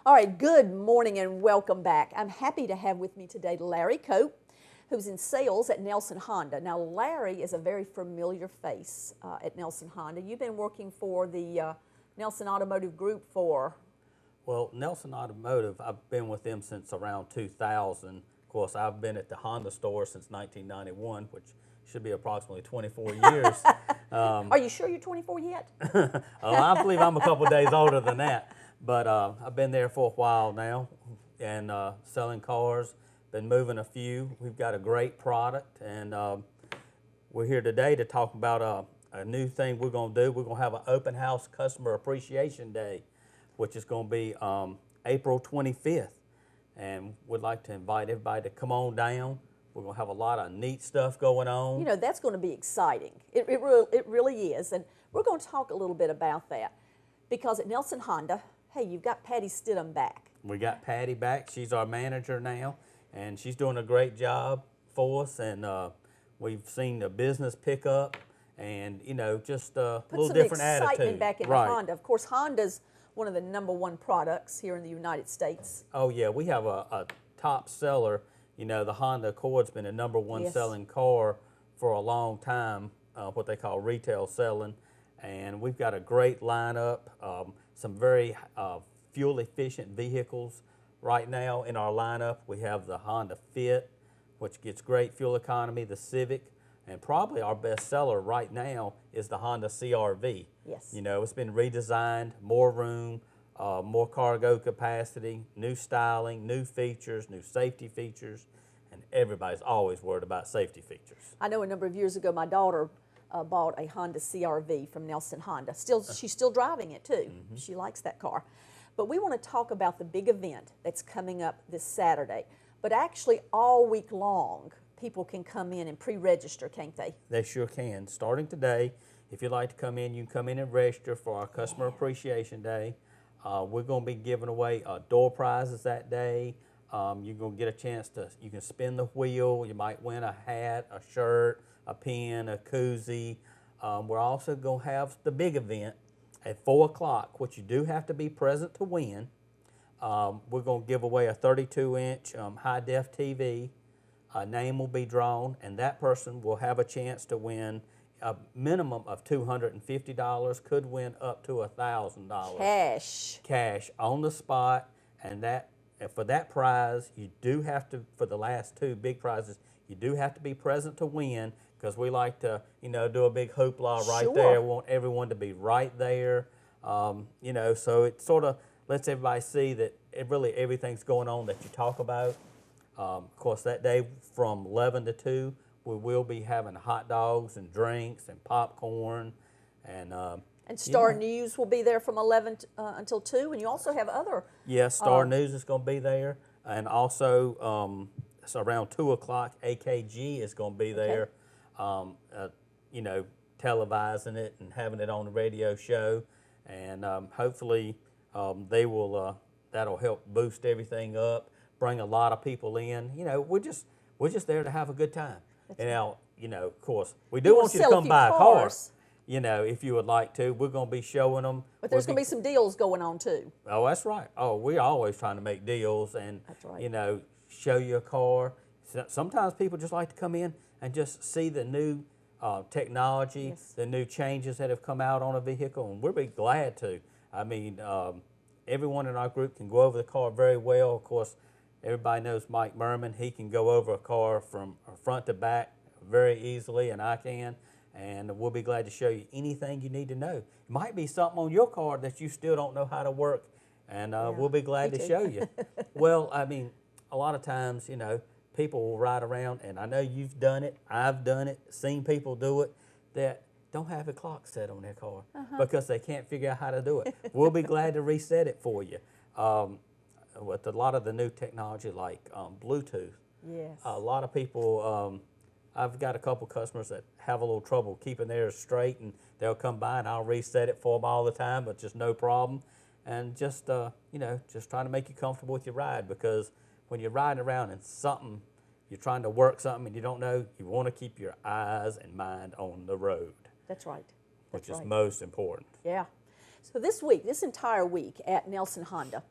All right, good morning and welcome back. I'm happy to have with me today Larry Cope, who's in sales at Nelson Honda. Now, Larry is a very familiar face at Nelson Honda. You've been working for the Nelson Automotive Group for... Well, Nelson Automotive, I've been with them since around 2000. Of course, I've been at the Honda store since 1991, which should be approximately 24 years. Are you sure you're 24 yet? I believe I'm a couple days older than that. But I've been there for a while now and selling cars, been moving a few. We've got a great product, and we're here today to talk about a new thing we're going to do. We're going to have an open house customer appreciation day, which is going to be April 25th. And we'd like to invite everybody to come on down. We're going to have a lot of neat stuff going on. You know, that's going to be exciting. It really is. And we're going to talk a little bit about that. Because at Nelson Honda, hey, you've got Patty Stidham back. We got Patty back. She's our manager now, and she's doing a great job for us. And we've seen the business pick up, and you know, just a little different attitude. Put some excitement back into Honda. Of course, Honda's one of the #1 products here in the United States. Oh yeah, we have a top seller. You know, the Honda Accord's been a #1 selling car for a long time. What they call retail selling. And we've got a great lineup, some very fuel-efficient vehicles right now in our lineup. We have the Honda Fit, which gets great fuel economy, the Civic, and probably our best seller right now is the Honda CR-V. Yes. You know, it's been redesigned, more room, more cargo capacity, new styling, new features, new safety features, and everybody's always worried about safety features. I know a number of years ago my daughter bought a Honda CR-V from Nelson Honda. She's still driving it too. Mm-hmm. She likes that car. But we want to talk about the big event that's coming up this Saturday. But actually all week long, people can come in and pre-register, can't they? They sure can. Starting today, if you'd like to come in, you can come in and register for our Customer Appreciation Day. We're going to be giving away door prizes that day. You're going to get a chance you can spin the wheel. You might win a hat, a shirt, a pen, a koozie. We're also going to have the big event at 4 o'clock, which you do have to be present to win. We're going to give away a 32-inch high-def TV. A name will be drawn, and that person will have a chance to win a minimum of $250, could win up to $1,000. Cash on the spot, and for that prize, you do have to, for the last two big prizes, you do have to be present to win, because we like to, you know, do a big hoopla right there. We want everyone to be right there, you know, so it sort of lets everybody see that everything's going on that you talk about. Of course, that day from 11 to 2, we will be having hot dogs and drinks and popcorn. And Star News will be there from 11 until 2, and you also have other... Yes, Star News is going to be there, and also so around 2 o'clock, AKG is going to be there, you know, televising it and having it on the radio show, and hopefully they will, that'll help boost everything up, bring a lot of people in. You know, we're just there to have a good time. And now, you know, of course, we do want you to come buy a car. You know, if you would like to, we're going to be showing them. But there's going to be some deals going on too. Oh, that's right. Oh, we're always trying to make deals and, you know, show you a car. Sometimes people just like to come in and just see the new technology, the new changes that have come out on a vehicle, and we'll be glad to. I mean, everyone in our group can go over the car very well. Of course, everybody knows Mike Merman. He can go over a car from front to back very easily, and I can. And we'll be glad to show you anything you need to know. It might be something on your car that you still don't know how to work, and we'll be glad to show you. Well, I mean, a lot of times, you know, people will ride around, and I know you've done it, I've done it, seen people do it, that don't have a clock set on their car because they can't figure out how to do it. We'll be glad to reset it for you. With a lot of the new technology like Bluetooth, a lot of people... I've got a couple customers that have a little trouble keeping theirs straight, and they'll come by and I'll reset it for them all the time, but just no problem. And just, you know, just trying to make you comfortable with your ride, because when you're riding around and you're trying to work something and you don't know, you want to keep your eyes and mind on the road. That's right. Which is most important. Yeah. So this week, this entire week at Nelson Honda,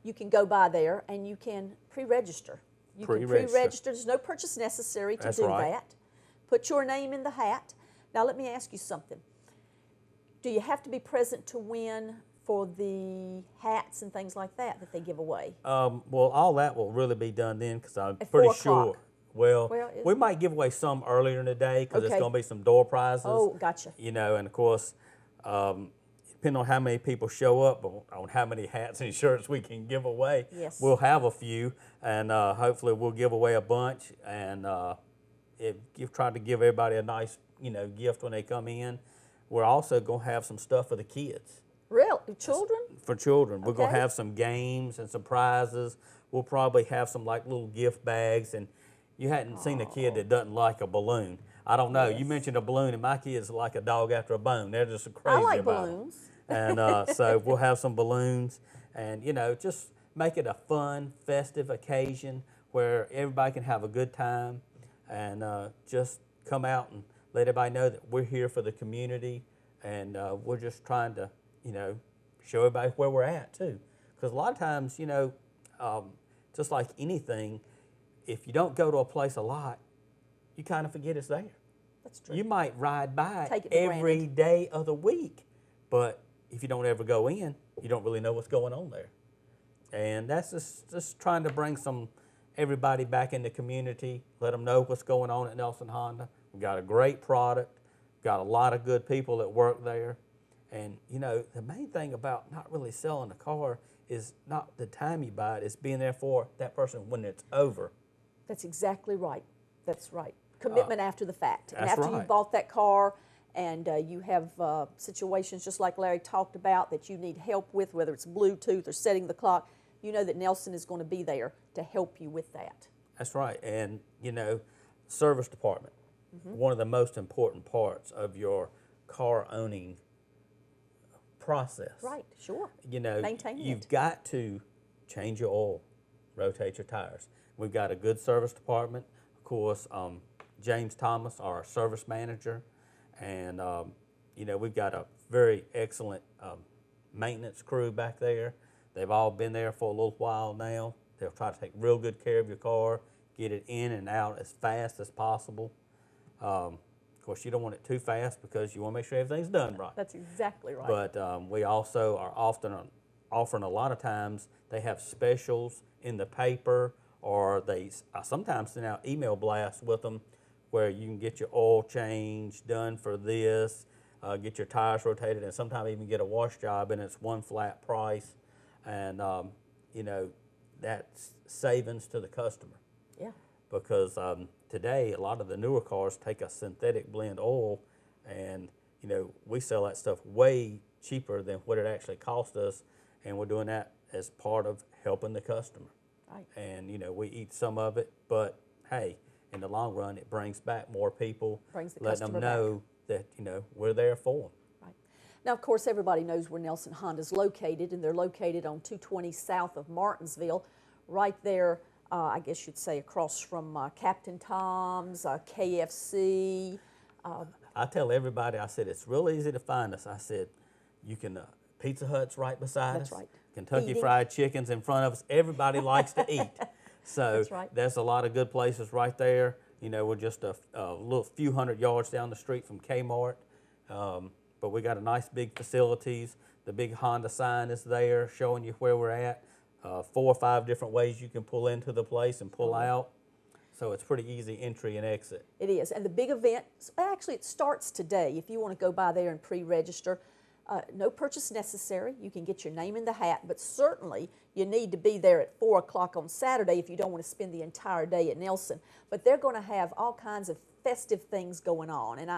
you can go by there and you can pre-register. You can pre-register. There's no purchase necessary to do that. Put your name in the hat. Now let me ask you something. Do you have to be present to win for the hats and things like that they give away? Well, all that will really be done then, because I'm pretty sure. Well, we might give away some earlier in the day because it's going to be some door prizes. Oh, gotcha. You know, and of course, depending on how many people show up, on how many hats and shirts we can give away, we'll have a few, and hopefully we'll give away a bunch, and try to give everybody a nice, gift when they come in. We're also going to have some stuff for the kids. Really? Children? For children. We're going to have some games and some prizes. We'll probably have some like little gift bags. And you hadn't seen a kid that doesn't like a balloon. I don't know. You mentioned a balloon, and my kids are like a dog after a bone. They're just crazy about balloons. And so we'll have some balloons, and just make it a fun, festive occasion where everybody can have a good time, and just come out and let everybody know that we're here for the community, and we're just trying to show everybody where we're at too. Because a lot of times, just like anything, if you don't go to a place a lot, you kind of forget it's there. That's true. You might ride by every day of the week, but if you don't ever go in, you don't really know what's going on there. And that's just trying to bring everybody back in the community, let them know what's going on at Nelson Honda. We've got a great product, got a lot of good people that work there. And, the main thing about not really selling a car is not the time you buy it, it's being there for that person when it's over. That's exactly right. That's right. Commitment after the fact. And after you bought that car and you have situations just like Larry talked about that you need help with, whether it's Bluetooth or setting the clock, you know that Nelson is going to be there to help you with that. That's right. And, service department, one of the most important parts of your car owning process. Right, sure. Maintain you've got to change your oil, rotate your tires. We've got a good service department. Of course, James Thomas, our service manager, and we've got a very excellent maintenance crew back there. They've all been there for a little while now. They'll try to take real good care of your car, get it in and out as fast as possible. Of course, you don't want it too fast because you want to make sure everything's done right. That's exactly right. But we also are often offering a lot of times, they have specials in the paper, or they sometimes send out email blasts with them where you can get your oil change done for this, get your tires rotated, and sometimes even get a wash job, and it's one flat price. And, that's savings to the customer. Yeah. Because today, a lot of the newer cars take a synthetic blend oil, and, we sell that stuff way cheaper than what it actually cost us, and we're doing that as part of helping the customer. Right. And, we eat some of it, but, hey, in the long run, it brings back more people, letting them know that, we're there for them. Right. Now, of course, everybody knows where Nelson Honda is located, and they're located on 220 south of Martinsville, right there, I guess you'd say across from Captain Tom's, KFC. I tell everybody, I said, it's real easy to find us. I said, you can, Pizza Hut's right beside us. That's right. Kentucky Fried Chicken's in front of us. Everybody likes to eat. So there's a lot of good places right there. We're just a little few hundred yards down the street from Kmart. But we got a nice big facilities. The big Honda sign is there showing you where we're at. 4 or 5 different ways you can pull into the place and pull out. So it's pretty easy entry and exit. It is. And the big event, actually it starts today. If you want to go by there and pre-register, no purchase necessary. You can get your name in the hat, but certainly you need to be there at 4 o'clock on Saturday if you don't want to spend the entire day at Nelson. But they're going to have all kinds of festive things going on. And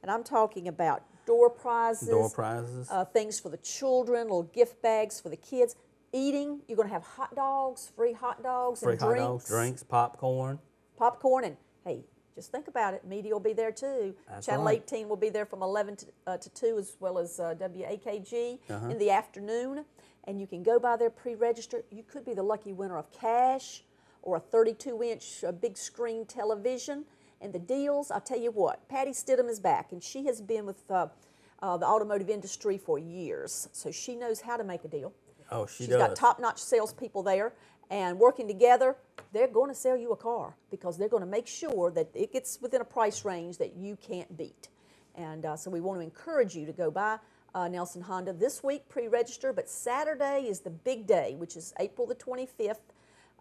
I'm talking about door prizes. Things for the children, little gift bags for the kids. Eating, you're going to have hot dogs, free hot dogs, and drinks. Drinks, popcorn. Popcorn, and hey, just think about it. Media will be there too. That's Channel right. 18 will be there from 11 to 2, as well as WAKG in the afternoon. And you can go by there, pre-register. You could be the lucky winner of cash or a 32-inch big screen television. And the deals, I'll tell you what, Patty Stidham is back, and she has been with the automotive industry for years, so she knows how to make a deal. Oh, she She's does. got top-notch salespeople there, and working together, they're going to sell you a car because they're going to make sure that it gets within a price range that you can't beat. And so we want to encourage you to go by Nelson Honda this week, pre-register, but Saturday is the big day, which is April the 25th.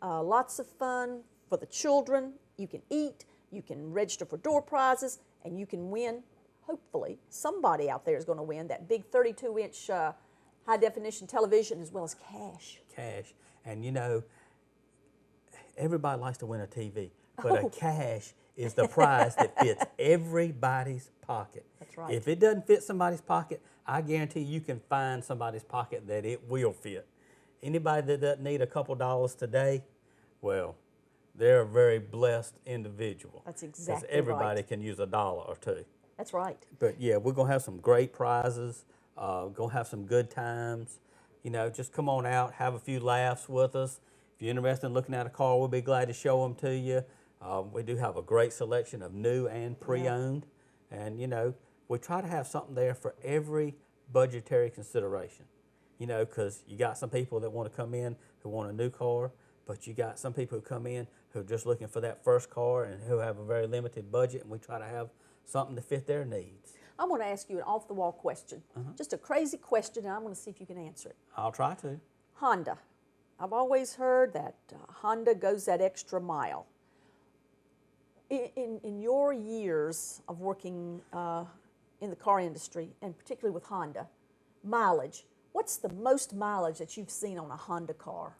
Lots of fun for the children. You can eat, you can register for door prizes, and you can win. Hopefully, somebody out there is going to win that big 32-inch high-definition television as well as cash. Cash. And you know, everybody likes to win a TV, but a cash is the prize that fits everybody's pocket. That's right. If it doesn't fit somebody's pocket, I guarantee you can find somebody's pocket that it will fit. Anybody that doesn't need a couple dollars today, well, they're a very blessed individual. That's exactly Because everybody right. can use a dollar or two. That's right. But yeah, we're going to have some great prizes. Going to have some good times. You know, just come on out, have a few laughs with us. If you're interested in looking at a car, we'll be glad to show them to you. We do have a great selection of new and pre-owned. And, you know, we try to have something there for every budgetary consideration. You know, because you got some people that want to come in who want a new car, but you got some people who come in who are just looking for that first car and who have a very limited budget, and we try to have something to fit their needs. I'm going to ask you an off-the-wall question, just a crazy question, and I'm going to see if you can answer it. I'll try to. Honda. I've always heard that Honda goes that extra mile. In your years of working in the car industry, and particularly with Honda, mileage, what's the most mileage that you've seen on a Honda car?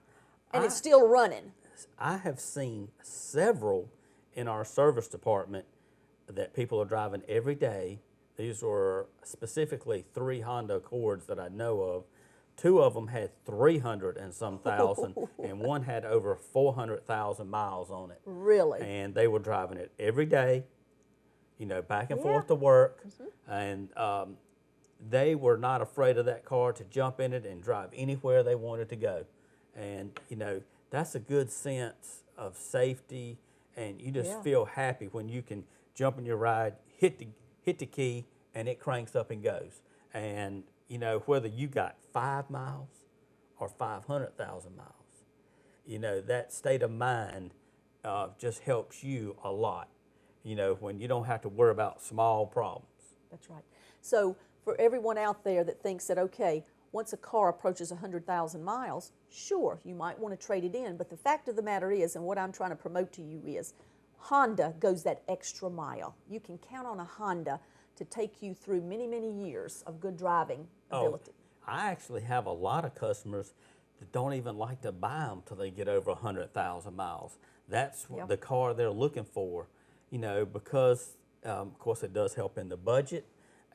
And it's still running. I have seen several in our service department that people are driving every day. These were specifically 3 Honda Accords that I know of. 2 of them had 300 and some thousand, and one had over 400,000 miles on it. Really? And they were driving it every day, you know, back and forth to work. And they were not afraid of that car to jump in it and drive anywhere they wanted to go. And, you know, that's a good sense of safety, and you just feel happy when you can jump in your ride, hit the key, and it cranks up and goes. And, you know, whether you got 5 miles or 500,000 miles, you know, that state of mind just helps you a lot, you know, when you don't have to worry about small problems. That's right. So for everyone out there that thinks that, okay, once a car approaches 100,000 miles, sure, you might want to trade it in. But the fact of the matter is, and what I'm trying to promote to you is, Honda goes that extra mile. You can count on a Honda to take you through many, many years of good driving ability. I actually have a lot of customers that don't even like to buy them till they get over 100,000 miles. That's the car they're looking for, you know, because, of course, it does help in the budget,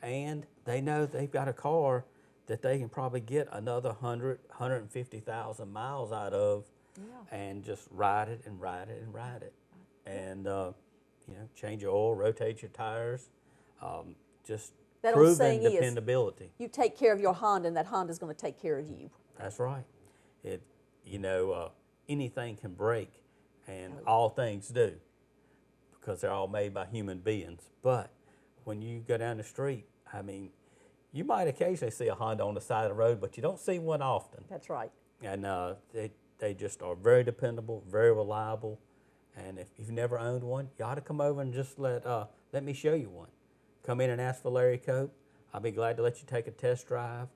and they know they've got a car that they can probably get another 100, 150,000 miles out of and just ride it and ride it and ride it. And, you know, change your oil, rotate your tires, just That old proven saying is, dependability. you take care of your Honda, and that Honda's going to take care of you. That's right. It, you know, anything can break, and all things do, because they're all made by human beings. But when you go down the street, I mean, you might occasionally see a Honda on the side of the road, but you don't see one often. That's right. And they just are very dependable, very reliable. And if you've never owned one, you ought to come over and just let me show you one. Come in and ask for Larry Cope. I'll be glad to let you take a test drive.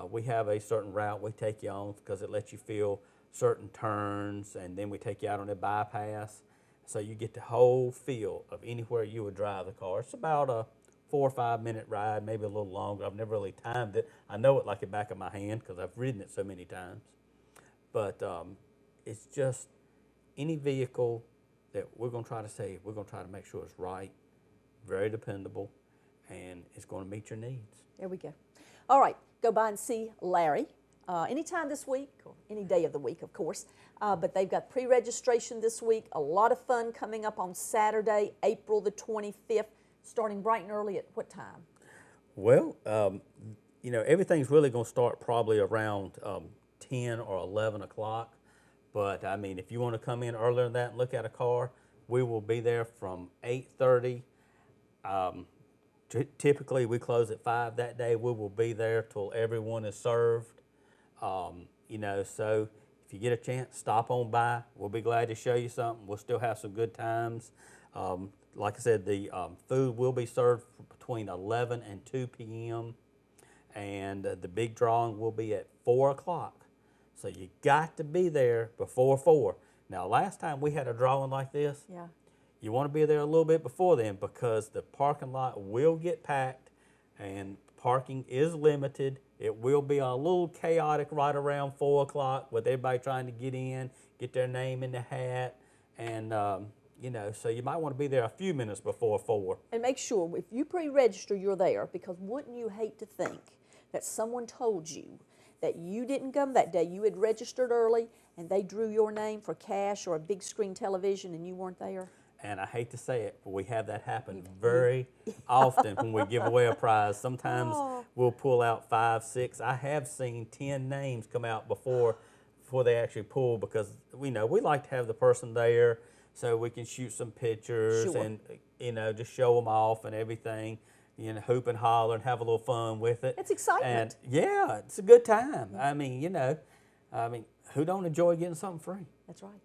We have a certain route we take you on because it lets you feel certain turns, and then we take you out on a bypass. So you get the whole feel of anywhere you would drive the car. It's about a 4 or 5 minute ride, maybe a little longer. I've never really timed it. I know it like the back of my hand because I've ridden it so many times. But it's just any vehicle that we're going to try to save, we're going to try to make sure it's right, very dependable, and it's going to meet your needs. There we go. All right, go by and see Larry anytime this week, or any day of the week, of course. But they've got pre-registration this week, a lot of fun coming up on Saturday, April the 25th, starting bright and early at what time? Well, you know, everything's really going to start probably around 10 or 11 o'clock. But, I mean, if you want to come in earlier than that and look at a car, we will be there from 8:30. Typically, we close at 5 that day. We will be there till everyone is served. You know, so if you get a chance, stop on by. We'll be glad to show you something. We'll still have some good times. Like I said, the food will be served between 11 and 2 p.m. And the big drawing will be at 4 o'clock. So you got to be there before 4. Now, last time we had a drawing like this, Yeah. you want to be there a little bit before then because the parking lot will get packed and parking is limited. It will be a little chaotic right around 4 o'clock with everybody trying to get in, get their name in the hat, and you know, so you might want to be there a few minutes before 4. And make sure if you pre-register, you're there, because wouldn't you hate to think that someone told you that you didn't come that day, you had registered early, and they drew your name for cash or a big screen television and you weren't there? And I hate to say it, but we have that happen very often when we give away a prize. Sometimes we'll pull out 5, 6. I have seen 10 names come out before they actually pull, because we know we like to have the person there so we can shoot some pictures Sure. and, you know, just show them off and everything, you know, hoop and holler and have a little fun with it. It's excitement. And yeah, it's a good time. I mean, you know, who don't enjoy getting something free? That's right.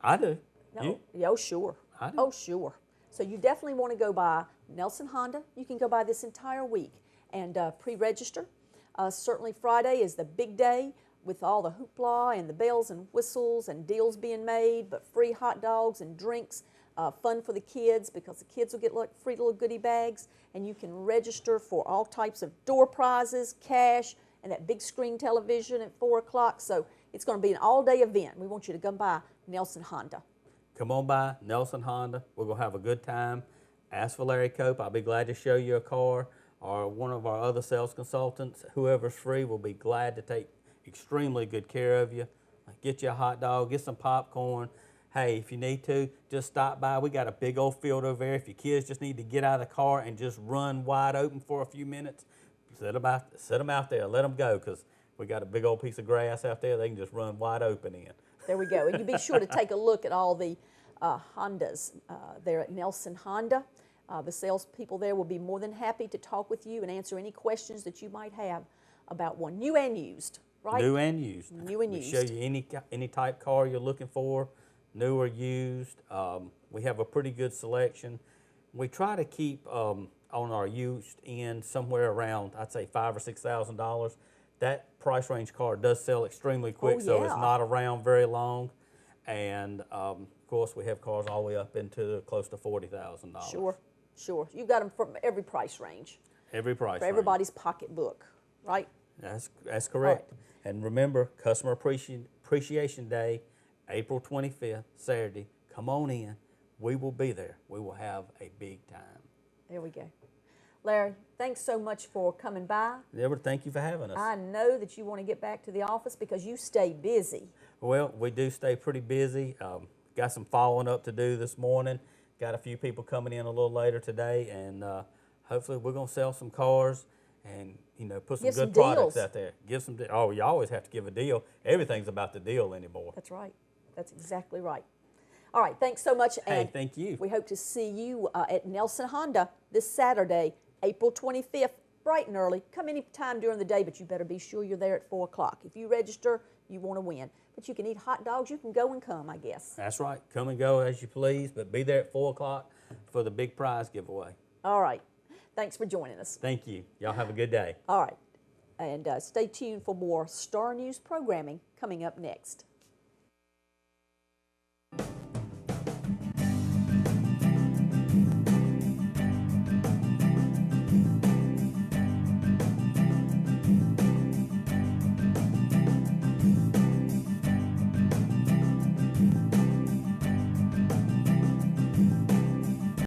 I do. No. You? Oh, sure. I do. Oh, sure. So you definitely want to go by Nelson Honda. You can go by this entire week and pre-register. Certainly Friday is the big day with all the hoopla and the bells and whistles and deals being made, but free hot dogs and drinks, fun for the kids because the kids will get like free little goodie bags, and you can register for all types of door prizes, cash, and that big screen television at 4 o'clock. So it's going to be an all-day event. We want you to come by Nelson Honda. Come on by Nelson Honda. We're going to have a good time. Ask for Larry Cope. I'll be glad to show you a car, or one of our other sales consultants. Whoever's free will be glad to take extremely good care of you. Get you a hot dog, get some popcorn. Hey, if you need to, just stop by. We got a big old field over there. If your kids just need to get out of the car and just run wide open for a few minutes, set them out there. Let them go, because we got a big old piece of grass out there they can just run wide open in. There we go. And you be sure to take a look at all the Hondas there at Nelson Honda. The salespeople there will be more than happy to talk with you and answer any questions that you might have about one, new and used, right? New and used. New and we used. show you any type car you're looking for, new or used. We have a pretty good selection. We try to keep on our used end somewhere around, I'd say $5,000 or $6,000. That price range car does sell extremely quick, so it's not around very long. And of course, we have cars all the way up into close to $40,000. Sure, sure. You've got them from every price range. Every price For range. everybody's pocketbook, right? That's correct. And remember, Customer Appreciation Day, April 25th, Saturday. Come on in. We will be there. We will have a big time. There we go. Larry, thanks so much for coming by. Deborah, thank you for having us. I know that you want to get back to the office because you stay busy. Well, we do stay pretty busy. Got some following up to do this morning. Got a few people coming in a little later today, and hopefully we're going to sell some cars and, you know, put some Give good some products deals. out there. Give some. Oh, you always have to give a deal. Everything's about the deal anymore. That's right. That's exactly right. All right, thanks so much. Hey, And thank you. we hope to see you at Nelson Honda this Saturday, April 25th, bright and early. Come any time during the day, but you better be sure you're there at 4 o'clock. If you register, you want to win. But you can eat hot dogs. You can go and come, I guess. That's right. Come and go as you please, but be there at 4 o'clock for the big prize giveaway. All right. Thanks for joining us. Thank you. Y'all have a good day. All right. And stay tuned for more Star News programming coming up next.